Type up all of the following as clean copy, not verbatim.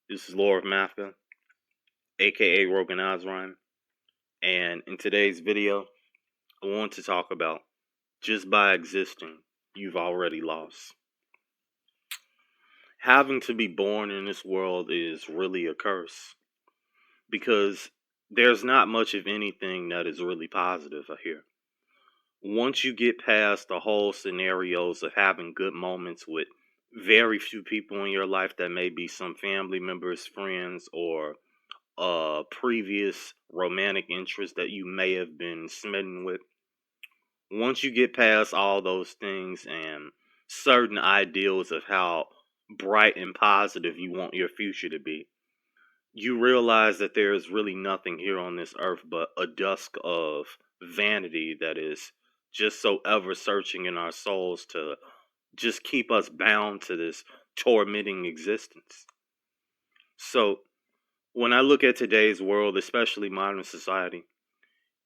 This is Lord Mafka, aka Rogan Ozrime, and in today's video, I want to talk about just by existing, you've already lost. Having to be born in this world is really a curse because there's not much of anything that is really positive here. Once you get past the whole scenarios of having good moments with very few people in your life that may be some family members, friends, or previous romantic interest that you may have been smitten with. Once you get past all those things and certain ideals of how bright and positive you want your future to be, you realize that there is really nothing here on this earth but a dusk of vanity that is just so ever searching in our souls to just keep us bound to this tormenting existence. So, when I look at today's world, especially modern society,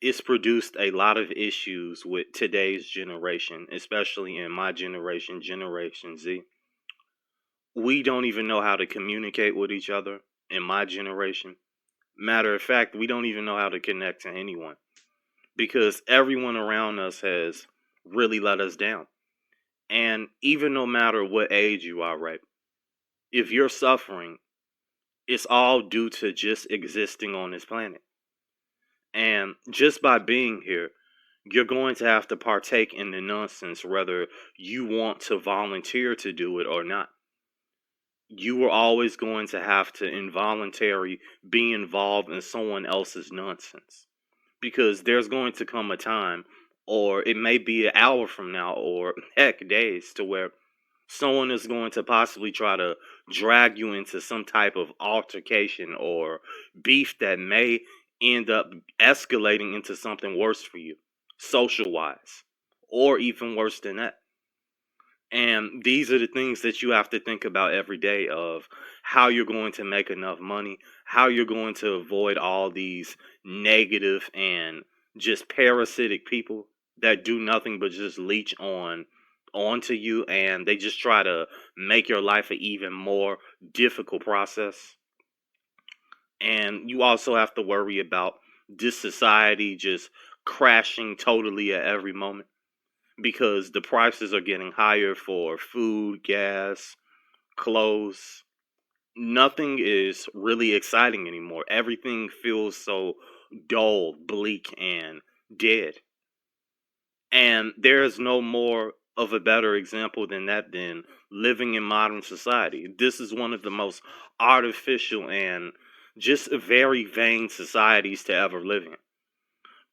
it's produced a lot of issues with today's generation, especially in my generation, Generation Z. We don't even know how to communicate with each other in my generation. Matter of fact, we don't even know how to connect to anyone because everyone around us has really let us down. And even no matter what age you are, right? If you're suffering, it's all due to just existing on this planet. And just by being here, you're going to have to partake in the nonsense whether you want to volunteer to do it or not. You are always going to have to involuntarily be involved in someone else's nonsense because there's going to come a time, or it may be an hour from now, or heck, days, to where someone is going to possibly try to drag you into some type of altercation or beef that may end up escalating into something worse for you, social wise, or even worse than that. And these are the things that you have to think about every day of how you're going to make enough money, how you're going to avoid all these negative and just parasitic people that do nothing but just leech onto you, and they just try to make your life an even more difficult process. And you also have to worry about this society just crashing totally at every moment because the prices are getting higher for food, gas, clothes. Nothing is really exciting anymore. Everything feels so dull, bleak, and dead. And there is no more of a better example than that than living in modern society. This is one of the most artificial and just very vain societies to ever live in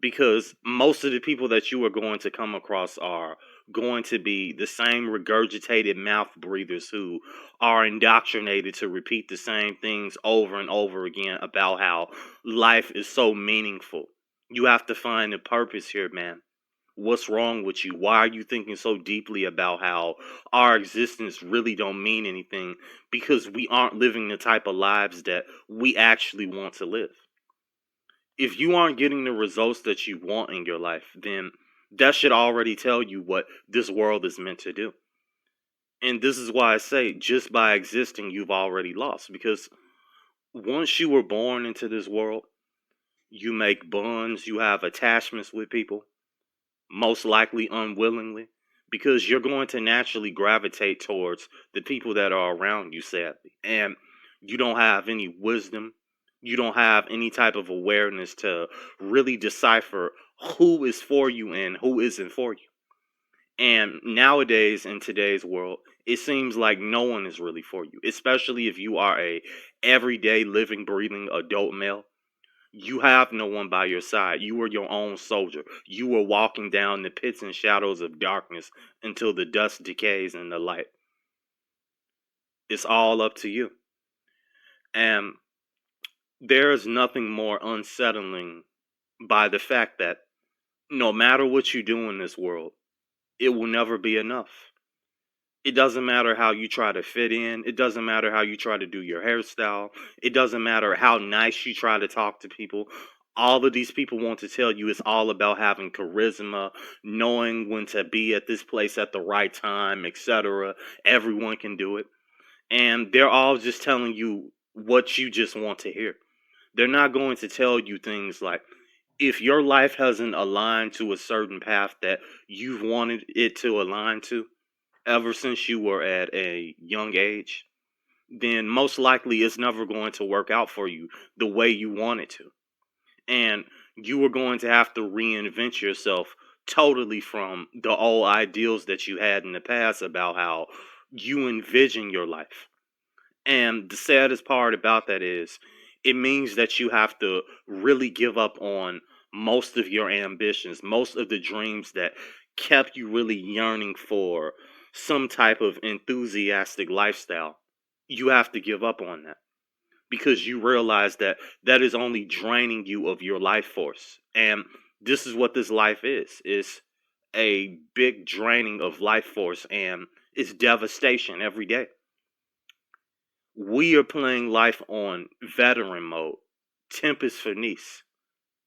because most of the people that you are going to come across are going to be the same regurgitated mouth breathers who are indoctrinated to repeat the same things over and over again about how life is so meaningful. You have to find a purpose here, man. What's wrong with you? Why are you thinking so deeply about how our existence really don't mean anything? Because we aren't living the type of lives that we actually want to live. If you aren't getting the results that you want in your life, then that should already tell you what this world is meant to do. And this is why I say just by existing, you've already lost. Because once you were born into this world, you make bonds, you have attachments with people, most likely unwillingly, because you're going to naturally gravitate towards the people that are around you, sadly. And you don't have any wisdom, you don't have any type of awareness to really decipher who is for you and who isn't for you. And nowadays, in today's world, it seems like no one is really for you, especially if you are a everyday living, breathing adult male. You have no one by your side. You are your own soldier. You are walking down the pits and shadows of darkness until the dust decays in the light. It's all up to you. And there is nothing more unsettling by the fact that no matter what you do in this world, it will never be enough. It doesn't matter how you try to fit in. It doesn't matter how you try to do your hairstyle. It doesn't matter how nice you try to talk to people. All of these people want to tell you it's all about having charisma, knowing when to be at this place at the right time, etc. Everyone can do it. And they're all just telling you what you just want to hear. They're not going to tell you things like, if your life hasn't aligned to a certain path that you've wanted it to align to ever since you were at a young age, then most likely it's never going to work out for you the way you want it to. And you are going to have to reinvent yourself totally from the old ideals that you had in the past about how you envision your life. And the saddest part about that is it means that you have to really give up on most of your ambitions, most of the dreams that kept you really yearning for some type of enthusiastic lifestyle. You have to give up on that because you realize that that is only draining you of your life force. And this is what this life is. It's a big draining of life force, and it's devastation every day. We are playing life on veteran mode, Tempest Finis.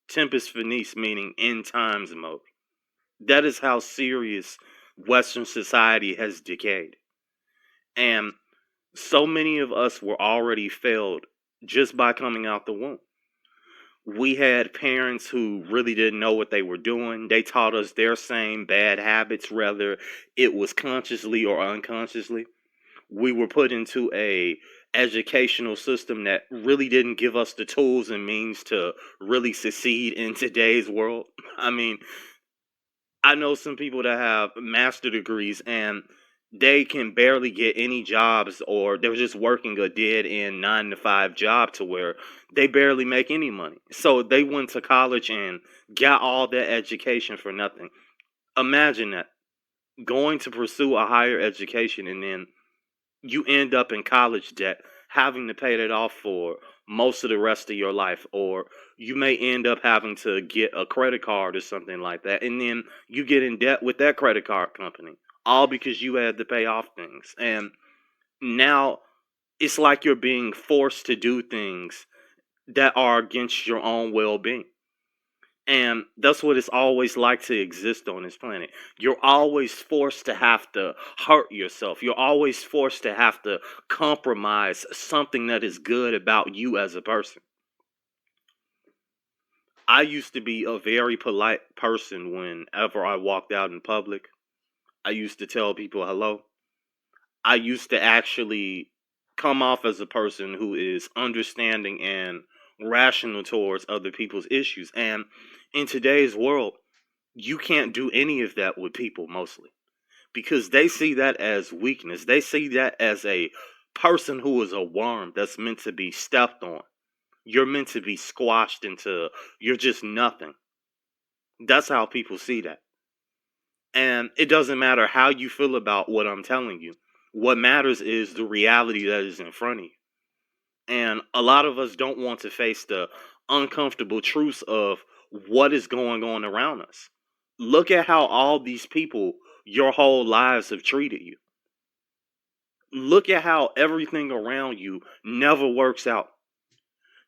Tempest Finis meaning end times mode. That is how serious Western society has decayed. And so many of us were already failed just by coming out the womb. We had parents who really didn't know what they were doing. They taught us their same bad habits, whether it was consciously or unconsciously. We were put into a educational system that really didn't give us the tools and means to really succeed in today's world. I mean, I know some people that have master degrees and they can barely get any jobs, or they're just working a dead end 9 to 5 job to where they barely make any money. So they went to college and got all that education for nothing. Imagine that, going to pursue a higher education and then you end up in college debt, having to pay that off for most of the rest of your life, or you may end up having to get a credit card or something like that, and then you get in debt with that credit card company, all because you had to pay off things. And now it's like you're being forced to do things that are against your own well-being. And that's what it's always like to exist on this planet. You're always forced to have to hurt yourself. You're always forced to have to compromise something that is good about you as a person. I used to be a very polite person whenever I walked out in public. I used to tell people hello. I used to actually come off as a person who is understanding and rational towards other people's issues. And in today's world, you can't do any of that with people mostly because they see that as weakness. They see that as a person who is a worm that's meant to be stepped on. You're meant to be squashed into, you're just nothing. That's how people see that. And it doesn't matter how you feel about what I'm telling you. What matters is the reality that is in front of you. And a lot of us don't want to face the uncomfortable truths of what is going on around us. Look at how all these people your whole lives have treated you. Look at how everything around you never works out.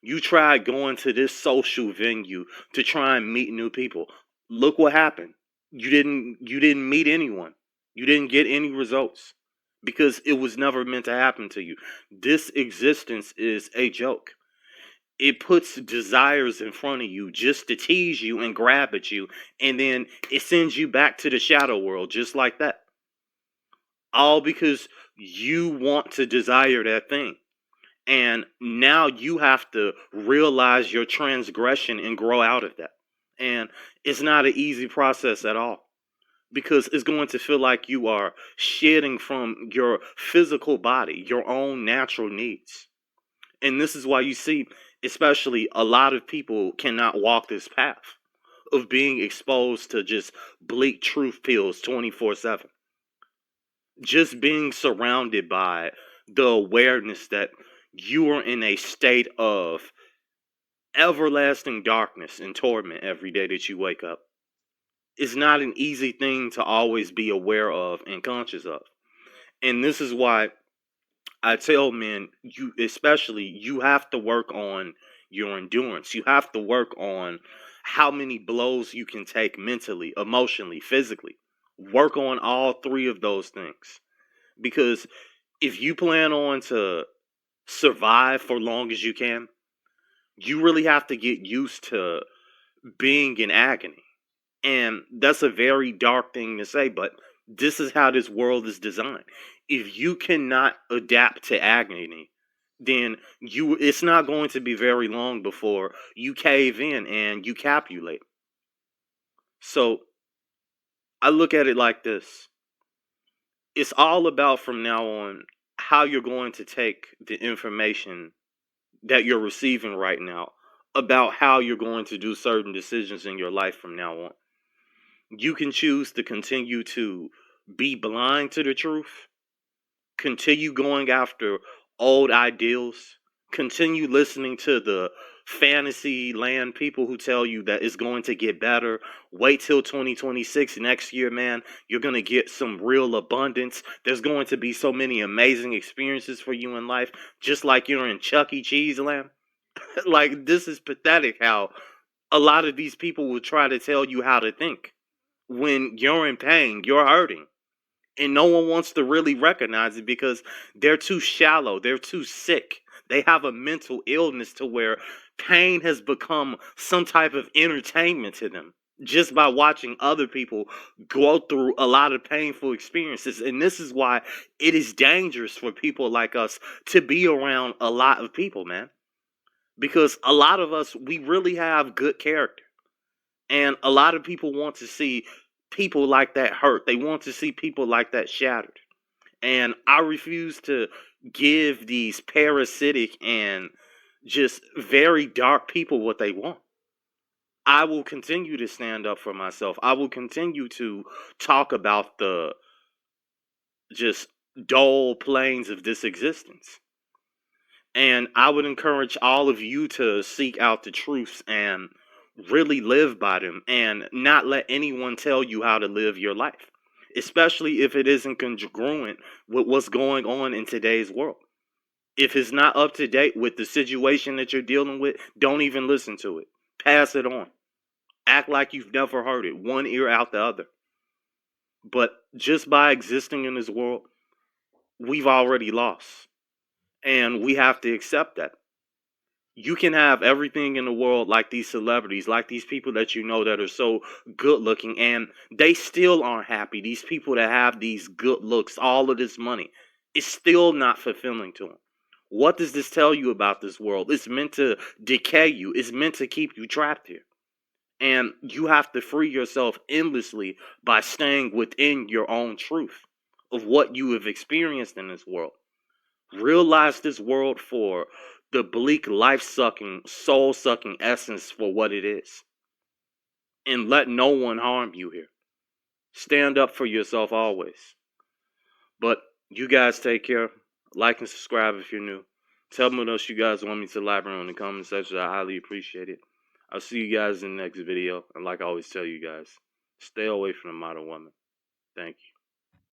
You tried going to this social venue to try and meet new people. Look what happened. You didn't meet anyone. You didn't get any results because it was never meant to happen to you. This existence is a joke. It puts desires in front of you just to tease you and grab at you, and then it sends you back to the shadow world just like that. All because you want to desire that thing. And now you have to realize your transgression and grow out of that. And it's not an easy process at all because it's going to feel like you are shedding from your physical body, your own natural needs. And this is why you see, especially a lot of people cannot walk this path of being exposed to just bleak truth pills 24/7. Just being surrounded by the awareness that you are in a state of everlasting darkness and torment every day that you wake up is not an easy thing to always be aware of and conscious of. And this is why I tell men, you especially, you have to work on your endurance. You have to work on how many blows you can take mentally, emotionally, physically. Work on all three of those things. Because if you plan on to survive for long as you can, you really have to get used to being in agony. And that's a very dark thing to say, but this is how this world is designed. If you cannot adapt to agony, then it's not going to be very long before you cave in and you capitulate. So I look at it like this. It's all about from now on how you're going to take the information that you're receiving right now about how you're going to do certain decisions in your life from now on. You can choose to continue to be blind to the truth, continue going after old ideals, continue listening to the fantasy land people who tell you that it's going to get better. Wait till 2026 next year, man. You're going to get some real abundance. There's going to be so many amazing experiences for you in life, just like you're in Chuck E. Cheese land. Like, this is pathetic how a lot of these people will try to tell you how to think when you're in pain, you're hurting. And no one wants to really recognize it because they're too shallow, they're too sick. They have a mental illness to where pain has become some type of entertainment to them just by watching other people go through a lot of painful experiences. And this is why it is dangerous for people like us to be around a lot of people, man. Because a lot of us, we really have good character. And a lot of people want to see people like that hurt. They want to see people like that shattered. And I refuse to give these parasitic and just very dark people what they want. I will continue to stand up for myself. I will continue to talk about the just dull planes of this existence. And I would encourage all of you to seek out the truths and really live by them and not let anyone tell you how to live your life, especially if it isn't congruent with what's going on in today's world. If it's not up to date with the situation that you're dealing with, don't even listen to it. Pass it on. Act like you've never heard it, one ear out the other. But just by existing in this world, we've already lost. And we have to accept that. You can have everything in the world like these celebrities, like these people that you know that are so good looking, and they still aren't happy. These people that have these good looks, all of this money, it's still not fulfilling to them. What does this tell you about this world? It's meant to decay you, it's meant to keep you trapped here. And you have to free yourself endlessly by staying within your own truth of what you have experienced in this world. Realize this world for the bleak, life sucking, soul sucking essence for what it is. And let no one harm you here. Stand up for yourself always. But you guys take care. Like and subscribe if you're new. Tell me what else you guys want me to elaborate on in the comment section. I highly appreciate it. I'll see you guys in the next video. And like I always tell you guys, stay away from the modern woman. Thank you.